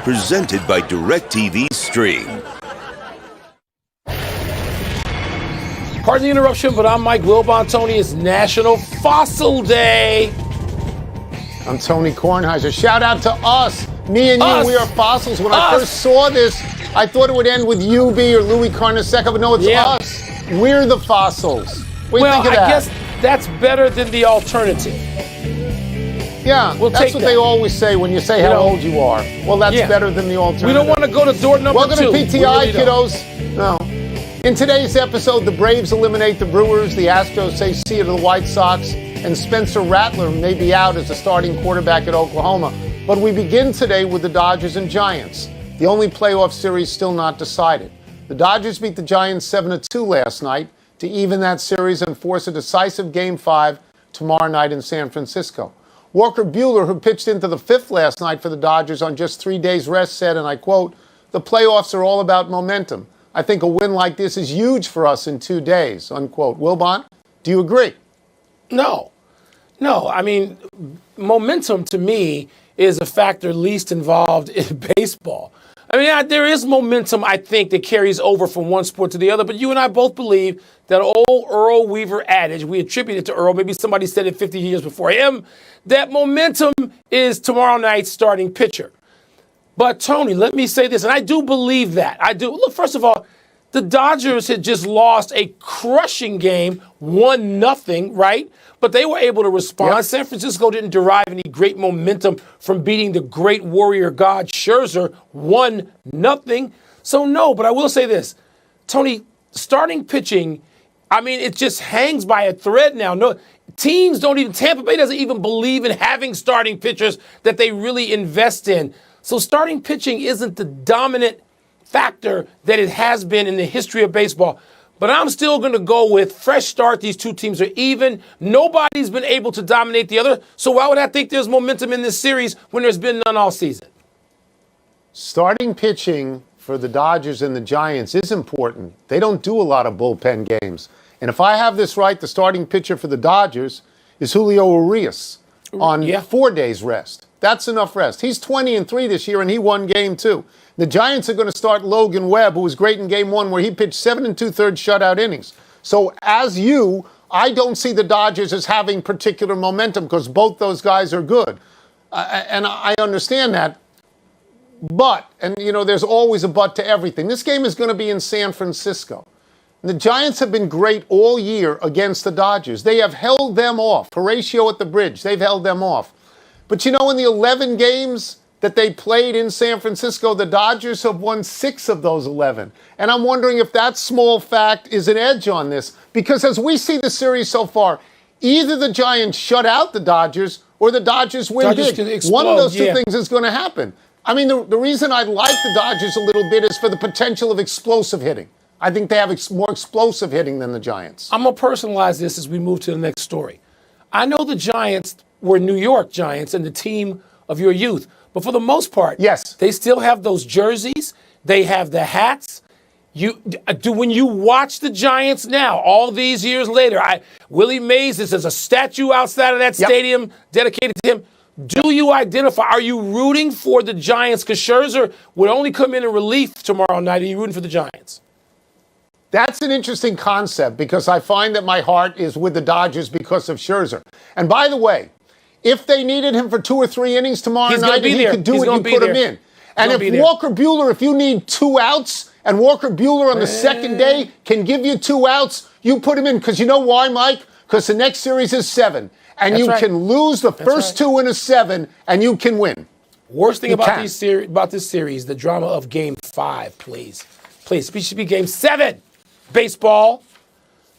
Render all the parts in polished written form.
Presented by DirecTV Stream. Pardon the interruption, but I'm Mike Wilbon. Tony, it's National Fossil Day. I'm Tony Kornheiser. Shout out to us. Me and you, we are fossils. When I first saw this, I thought it would end with UB or Louis Carnesecca, but no, it's us. We're the fossils. What do you think of that? I guess that's better than the alternative. Yeah, that's what they always say when you say how old you are. Well, that's better than the alternative. We don't want to go to door number Welcome 2. Welcome to PTI, kiddos. No. In today's episode, the Braves eliminate the Brewers, the Astros say see you to the White Sox, and Spencer Rattler may be out as the starting quarterback at Oklahoma. But we begin today with the Dodgers and Giants, the only playoff series still not decided. The Dodgers beat the Giants 7-2 last night to even that series and force a decisive Game 5 tomorrow night in San Francisco. Walker Buehler, who pitched into the 5th last night for the Dodgers on just 3 days rest, said, and I quote, "The playoffs are all about momentum. I think a win like this is huge for us in 2 days," unquote. Wilbon, do you agree? No. I mean, momentum to me is a factor least involved in baseball. I mean, there is momentum, I think, that carries over from one sport to the other. But you and I both believe that old Earl Weaver adage, we attribute it to Earl, maybe somebody said it 50 years before him, that momentum is tomorrow night's starting pitcher. But, Tony, let me say this, and I do believe that. I do. Look, first of all, the Dodgers had just lost a crushing game, 1-0, right? But they were able to respond. Yep. San Francisco didn't derive any great momentum from beating the great warrior god Scherzer 1-0. So, no, but I will say this. Tony, starting pitching, I mean, it just hangs by a thread now. No, teams don't even, Tampa Bay doesn't even believe in having starting pitchers that they really invest in. So starting pitching isn't the dominant factor that it has been in the history of baseball. But I'm still going to go with fresh start. These two teams are even. Nobody's been able to dominate the other. So why would I think there's momentum in this series when there's been none all season? Starting pitching for the Dodgers and the Giants is important. They don't do a lot of bullpen games. And if I have this right, the starting pitcher for the Dodgers is Julio Urias on 4 days rest. That's enough rest. He's 20-3 this year, and he won game 2. The Giants are going to start Logan Webb, who was great in game 1, where he pitched 7 2/3 shutout innings. So as I don't see the Dodgers as having particular momentum because both those guys are good. And I understand that. But, and there's always a but to everything. This game is going to be in San Francisco. And the Giants have been great all year against the Dodgers. They have held them off. Horatio at the bridge, they've held them off. But in the 11 games that they played in San Francisco, the Dodgers have won 6 of those 11. And I'm wondering if that small fact is an edge on this. Because as we see the series so far, either the Giants shut out the Dodgers or the Dodgers win big. One of those two things is going to happen. I mean, the reason I like the Dodgers a little bit is for the potential of explosive hitting. I think they have more explosive hitting than the Giants. I'm going to personalize this as we move to the next story. I know the Giants were New York Giants and the team of your youth. But for the most part, yes, they still have those jerseys. They have the hats. When you watch the Giants now, all these years later, Willie Mays, there's a statue outside of that stadium dedicated to him. Do you identify? Are you rooting for the Giants? Because Scherzer would only come in relief tomorrow night. Are you rooting for the Giants? That's an interesting concept because I find that my heart is with the Dodgers because of Scherzer. And by the way, if they needed him for 2 or 3 innings tomorrow night, and he could do it, you put him in. And if Walker Buehler, if you need 2 outs, and Walker Buehler on the second day can give you 2 outs, you put him in. Because you know why, Mike? Because the next series is 7. And you can lose the first 2 in a 7, and you can win. Worst thing about this series, the drama of Game 5, please. Please, it should be Game 7. Baseball,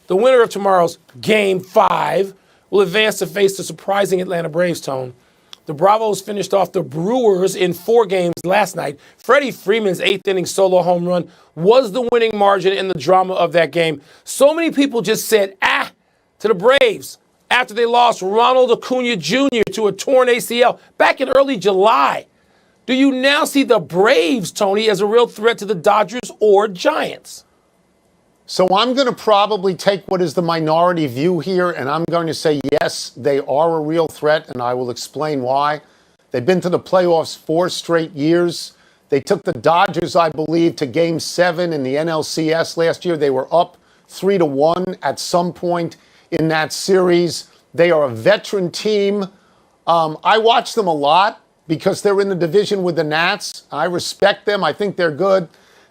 the winner of tomorrow's Game 5 will advance to face the surprising Atlanta Braves, Tone. The Bravos finished off the Brewers in 4 games last night. Freddie Freeman's 8th inning solo home run was the winning margin in the drama of that game. So many people just said, to the Braves after they lost Ronald Acuna Jr. to a torn ACL back in early July. Do you now see the Braves, Tony, as a real threat to the Dodgers or Giants? So I'm going to probably take what is the minority view here, and I'm going to say, yes, they are a real threat, and I will explain why. They've been to the playoffs 4 straight years. They took the Dodgers, I believe, to Game 7 in the NLCS last year. They were up 3-1 at some point in that series. They are a veteran team. I watch them a lot because they're in the division with the Nats. I respect them. I think they're good.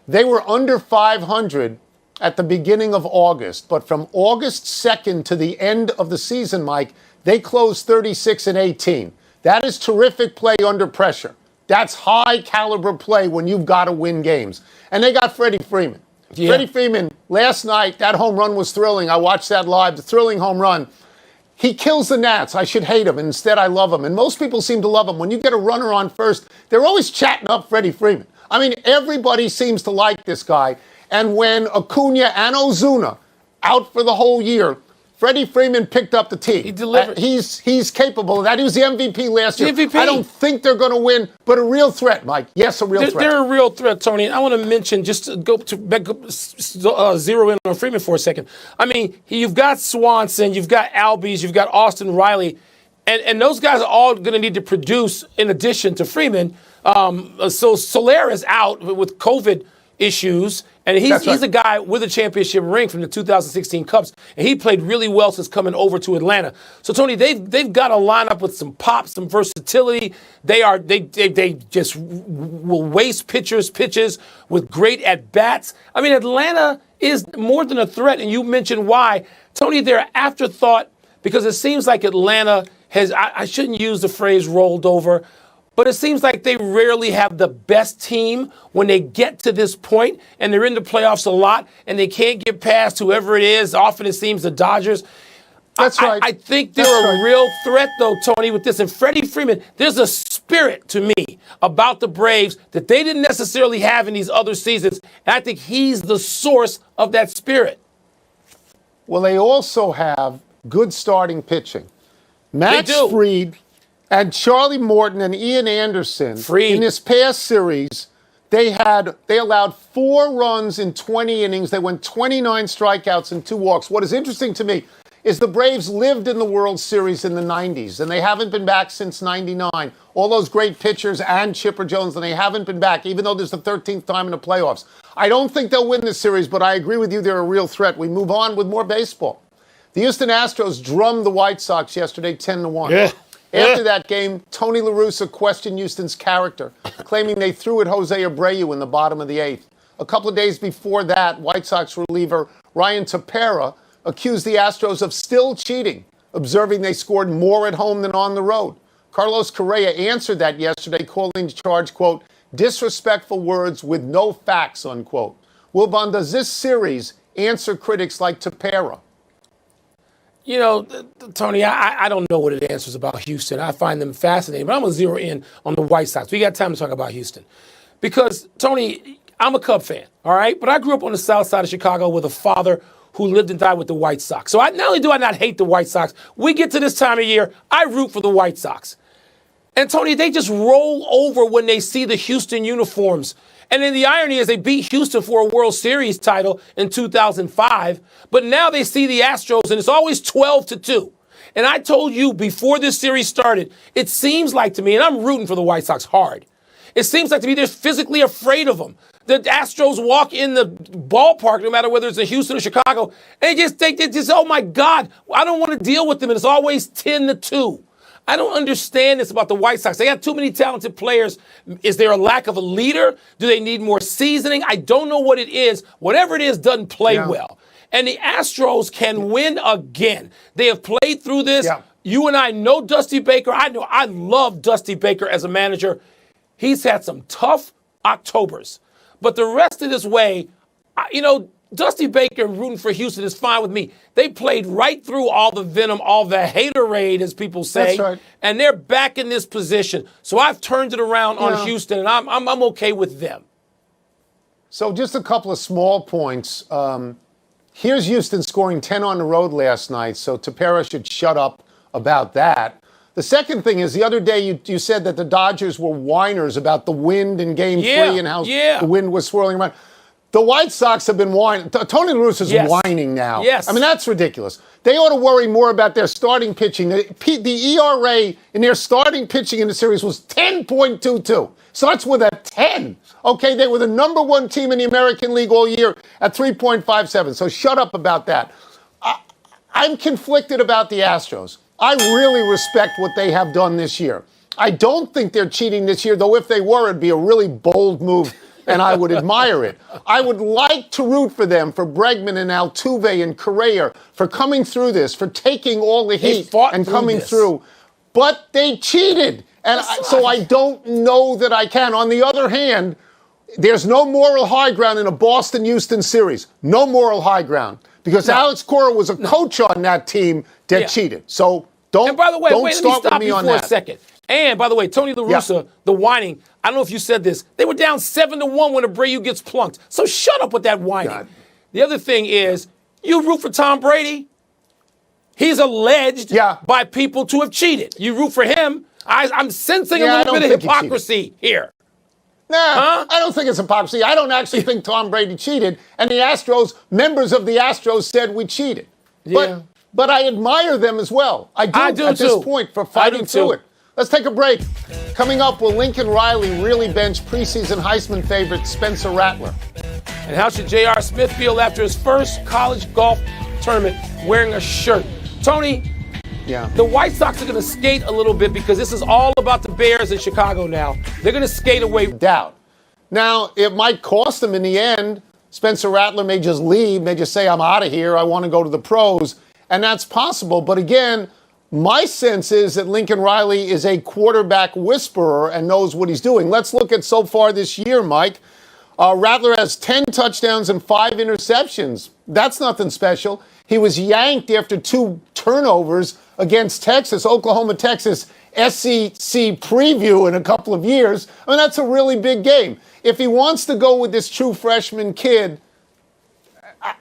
They were under 500 at the beginning of August, but from August 2nd to the end of the season, Mike, they closed 36-18. That is terrific play under pressure. That's high caliber play when you've got to win games. And they got Freddie Freeman. Yeah. Freddie Freeman, last night, that home run was thrilling. I watched that live, the thrilling home run. He kills the Nats. I should hate him, and instead I love him. And most people seem to love him. When you get a runner on first, they're always chatting up Freddie Freeman. I mean, everybody seems to like this guy. And when Acuna and Ozuna out for the whole year, Freddie Freeman picked up the tee. He delivered. He's capable of that. He was the MVP last year. MVP. I don't think they're going to win, but a real threat, Mike. Yes, a real threat. They're a real threat, Tony. And I want to mention, just to go to zero in on Freeman for a second. I mean, you've got Swanson, you've got Albies, you've got Austin Riley, and those guys are all going to need to produce in addition to Freeman. So Soler is out with COVID issues, and he's a guy with a championship ring from the 2016 Cubs, and he played really well since coming over to Atlanta. So Tony, they've got a lineup with some pop, some versatility. They just will waste pitches with great at bats. I mean, Atlanta is more than a threat, and you mentioned why, Tony. They're an afterthought because it seems like Atlanta has. I shouldn't use the phrase rolled over, but it seems like they rarely have the best team when they get to this point, and they're in the playoffs a lot, and they can't get past whoever it is. Often it seems the Dodgers. That's right. I think they're a real threat, though, Tony, with this. And Freddie Freeman, there's a spirit to me about the Braves that they didn't necessarily have in these other seasons, and I think he's the source of that spirit. Well, they also have good starting pitching. Max Fried and Charlie Morton and Ian Anderson, in this past series, they allowed 4 runs in 20 innings. They went 29 strikeouts and 2 walks. What is interesting to me is the Braves lived in the World Series in the 90s, and they haven't been back since 99. All those great pitchers and Chipper Jones, and they haven't been back, even though this is the 13th time in the playoffs. I don't think they'll win this series, but I agree with you, they're a real threat. We move on with more baseball. The Houston Astros drummed the White Sox yesterday 10-1. Yeah. After that game, Tony La Russa questioned Houston's character, claiming they threw at Jose Abreu in the bottom of the 8th. A couple of days before that, White Sox reliever Ryan Tepera accused the Astros of still cheating, observing they scored more at home than on the road. Carlos Correa answered that yesterday, calling the charge, quote, disrespectful words with no facts, unquote. Wilbon, does this series answer critics like Tepera? You know, Tony, I don't know what it answers about Houston. I find them fascinating, but I'm going to zero in on the White Sox. We got time to talk about Houston. Because, Tony, I'm a Cub fan, all right? But I grew up on the south side of Chicago with a father who lived and died with the White Sox. So not only do I not hate the White Sox, we get to this time of year, I root for the White Sox. And, Tony, they just roll over when they see the Houston uniforms. And then the irony is they beat Houston for a World Series title in 2005, but now they see the Astros, and it's always 12-2. And I told you before this series started, it seems like to me, and I'm rooting for the White Sox hard, it seems like to me they're physically afraid of them. The Astros walk in the ballpark, no matter whether it's in Houston or Chicago, and they just, oh my God, I don't want to deal with them, and it's always 10-2. I don't understand this about the White Sox. They got too many talented players. Is there a lack of a leader? Do they need more seasoning? I don't know what it is. Whatever it is doesn't play well. And the Astros can win again. They have played through this. Yeah. You and I know Dusty Baker. I love Dusty Baker as a manager. He's had some tough Octobers. But the rest of this way, Dusty Baker rooting for Houston is fine with me. They played right through all the venom, all the haterade, as people say. That's right. And they're back in this position. So I've turned it around on Houston, and I'm okay with them. So just a couple of small points. Here's Houston scoring 10 on the road last night, so Tepera should shut up about that. The second thing is, the other day you said that the Dodgers were whiners about the wind in Game 3 and how the wind was swirling around. The White Sox have been whining. Tony La Russa is whining now. Yes. I mean, that's ridiculous. They ought to worry more about their starting pitching. The ERA in their starting pitching in the series was 10.22. Starts with a 10. Okay, they were the number one team in the American League all year at 3.57. So shut up about that. I'm conflicted about the Astros. I really respect what they have done this year. I don't think they're cheating this year, though if they were, it'd be a really bold move, and I would admire it. I would like to root for them, for Bregman and Altuve and Correa, for coming through this, for taking all the heat and coming through. But they cheated, and so I don't know that I can. On the other hand, there's no moral high ground in a Boston-Houston series. No moral high ground. Because Alex Cora was a coach on that team that cheated. So don't, and by the way, don't wait, start let me stop with me you on for that. a second. And by the way, Tony La Russa, the whining, I don't know if you said this, they were down 7-1 when Abreu gets plunked. So shut up with that whining. God. The other thing is, you root for Tom Brady. He's alleged by people to have cheated. You root for him. I'm sensing a little bit of hypocrisy here. I don't think it's hypocrisy. I don't actually think Tom Brady cheated. And the Astros, members of the Astros said we cheated. Yeah. But I admire them as well. I do at this point for fighting through it. Let's take a break. Coming up, will Lincoln Riley really bench preseason Heisman favorite Spencer Rattler? And how should J.R. Smith feel after his first college golf tournament wearing a shirt? Tony, the White Sox are going to skate a little bit because this is all about the Bears in Chicago now. They're going to skate away. Doubt. Now, it might cost them in the end. Spencer Rattler may just leave, may just say, I'm out of here, I want to go to the pros. And that's possible. But again, my sense is that Lincoln Riley is a quarterback whisperer and knows what he's doing. Let's look at so far this year, Mike. Rattler has 10 touchdowns and 5 interceptions. That's nothing special. He was yanked after 2 turnovers against Texas, Oklahoma, Texas, SEC preview in a couple of years. I mean, that's a really big game. If he wants to go with this true freshman kid,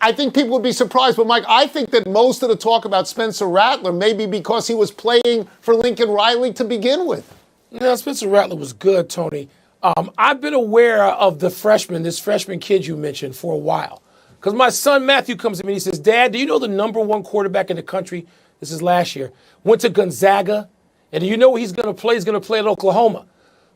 I think people would be surprised. But, Mike, I think that most of the talk about Spencer Rattler may be because he was playing for Lincoln Riley to begin with. Yeah, Spencer Rattler was good, Tony. I've been aware of this freshman kid you mentioned for a while. Because my son Matthew comes to me and he says, Dad, do you know the number one quarterback in the country? This is last year. Went to Gonzaga. And do you know where he's going to play? He's going to play at Oklahoma.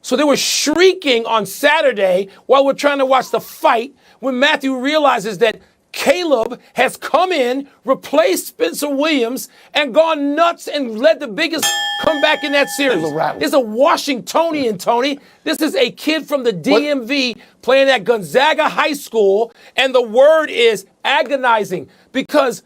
So they were shrieking on Saturday while we're trying to watch the fight when Matthew realizes that Caleb has come in, replaced Spencer Williams, and gone nuts and led the biggest comeback in that series. This is a Washingtonian, Tony. This is a kid from the DMV playing at Gonzaga High School, and the word is agonizing because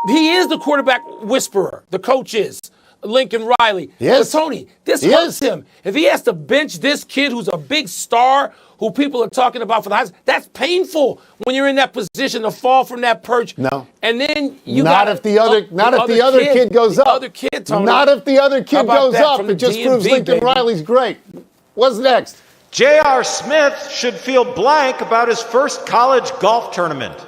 he is the quarterback whisperer. The coach is Lincoln Riley. Yes. But Tony, this hurts him. If he has to bench this kid who's a big star, who people are talking about for the Heisman, that's painful when you're in that position to fall from that perch. No. And then you not if the other kid goes up. Other kid, Tony. Not if the other kid goes up. It just proves Lincoln Riley's great. What's next? J.R. Smith should feel blank about his first college golf tournament.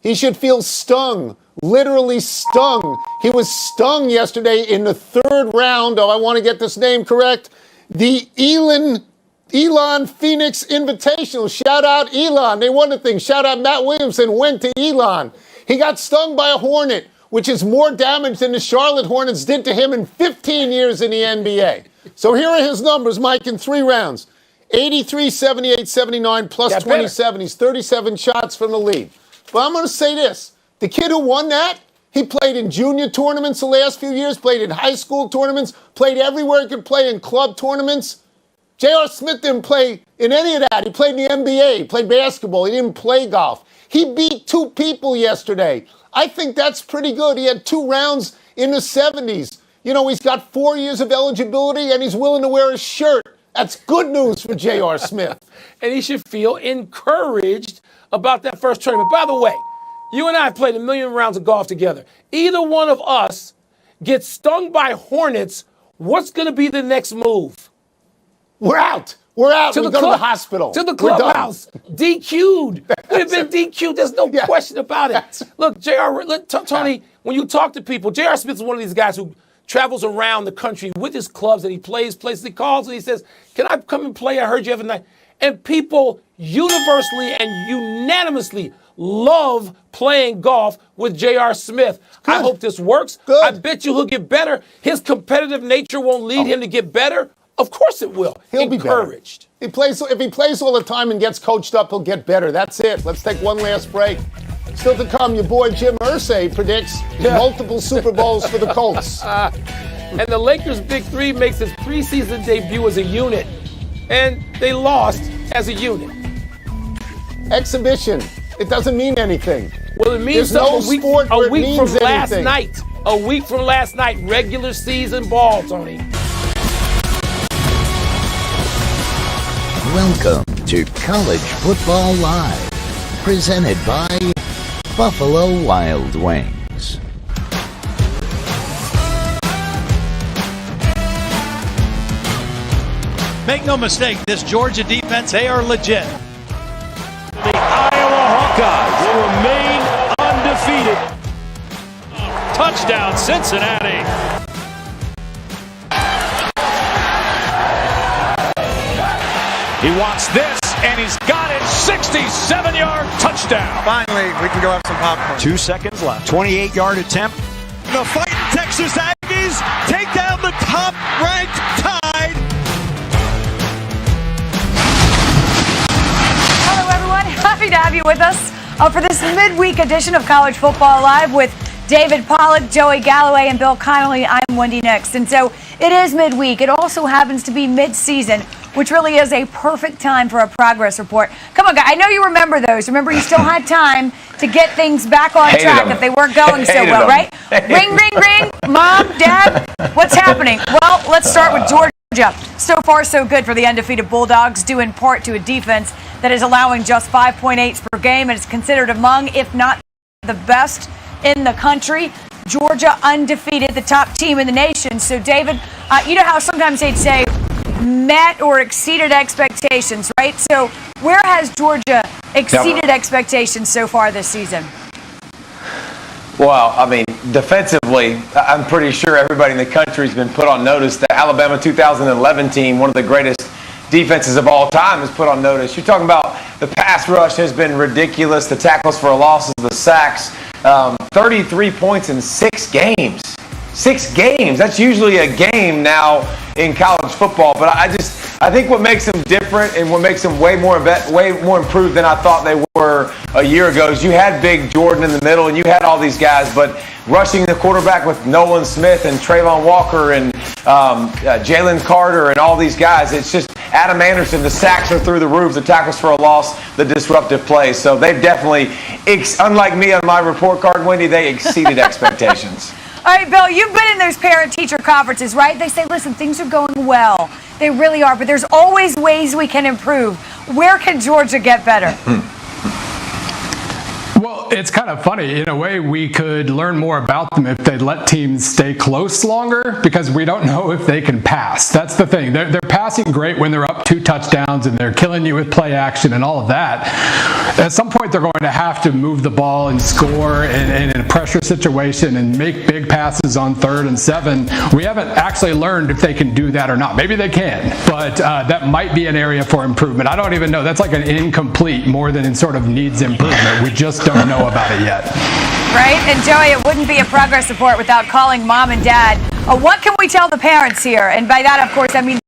He should feel stung. Literally stung. He was stung yesterday in the 3rd round of, I want to get this name correct, the Elon Phoenix Invitational. Shout out Elon. They won the thing. Shout out Matt Williamson went to Elon. He got stung by a hornet, which is more damage than the Charlotte Hornets did to him in 15 years in the NBA. So here are his numbers, Mike, in 3 rounds. 83, 78, 79, plus 27. He's 37 shots from the lead. But I'm going to say this. The kid who won that, he played in junior tournaments the last few years, played in high school tournaments, played everywhere he could play in club tournaments. J.R. Smith didn't play in any of that. He played in the NBA. He played basketball. He didn't play golf. He beat 2 people yesterday. I think that's pretty good. He had 2 rounds in the 70s. You know, he's got 4 years of eligibility, and he's willing to wear a shirt. That's good news for J.R. Smith. And he should feel encouraged about that first tournament. By the way, you and I have played a million rounds of golf together. Either one of us gets stung by hornets, what's going to be the next move? We're out. We're out. We go to the hospital. To the clubhouse. DQ'd. We've been DQ'd. There's no question about it. Look, Tony, when you talk to people, J.R. Smith is one of these guys who travels around the country with his clubs and he plays places. He calls and he says, can I come and play? I heard you every night. And people universally and unanimously love playing golf with J.R. Smith. Good. I hope this works. Good. I bet you he'll get better. His competitive nature won't lead him to get better. Of course it will. He'll be encouraged. If he plays all the time and gets coached up, he'll get better. That's it. Let's take one last break. Still to come, your boy Jim Irsay predicts multiple Super Bowls for the Colts. And the Lakers' Big Three makes its preseason debut as a unit. And they lost as a unit. Exhibition. It doesn't mean anything. Well, it means There's no something sport where a it week means from last anything. night. A week from last night. Regular season ball, Tony. Welcome to College Football Live, presented by Buffalo Wild Wings. Make no mistake, this Georgia defense, they are legit. The Iowa Hawkeyes will remain undefeated. Touchdown, Cincinnati. He wants this, and he's got it. 67-yard touchdown. Finally, we can go have some popcorn. 2 seconds left. 28-yard attempt. The fighting Texas Aggies take down the top-ranked Tide. Hello, everyone. Happy to have you with us for this midweek edition of College Football Live with David Pollack, Joey Galloway, and Bill Connolly. I'm Wendy Nix. And so it is midweek. It also happens to be mid-season, which really is a perfect time for a progress report. Come on, guys. I know you remember those. Remember, you still had time to get things back on track if they weren't going so well, right? Ring, ring, ring. Mom, Dad, what's happening? Well, let's start with Georgia. So far, so good for the undefeated Bulldogs, due in part to a defense that is allowing just 5.8 per game and is considered among, if not the best in the country. Georgia undefeated, the top team in the nation. So, David, you know how sometimes they'd say met or exceeded expectations, right? So where has Georgia exceeded expectations so far this season? Well, I mean, defensively, I'm pretty sure everybody in the country has been put on notice. The Alabama 2011 team, one of the greatest defenses of all time, is put on notice. You're talking about the pass rush has been ridiculous. The tackles for losses, the sacks, 33 points in 6 games. 6 games. That's usually a game now in college football. But I think what makes them different and what makes them way more improved than I thought they were a year ago is you had Big Jordan in the middle and you had all these guys, but rushing the quarterback with Nolan Smith and Trayvon Walker and Jalen Carter and all these guys, it's just Adam Anderson. The sacks are through the roof, the tackles for a loss, the disruptive plays. So they've definitely, unlike me on my report card, Wendy, they exceeded expectations. All right, Bill, you've been in those parent-teacher conferences, right? They say, listen, things are going well. They really are, but there's always ways we can improve. Where can Georgia get better? Well, it's kind of funny. In a way, we could learn more about them if they let teams stay close longer, because we don't know if they can pass. That's the thing. They're passing great when they're up 2 touchdowns and they're killing you with play action and all of that. At some point, they're going to have to move the ball and score in a pressure situation and make big passes on 3rd and 7. We haven't actually learned if they can do that or not. Maybe they can, but that might be an area for improvement. I don't even know. That's like an incomplete more than it sort of needs improvement. We just don't know about it yet. Right? And Joey, it wouldn't be a progress report without calling mom and dad. What can we tell the parents here? And by that, of course, I mean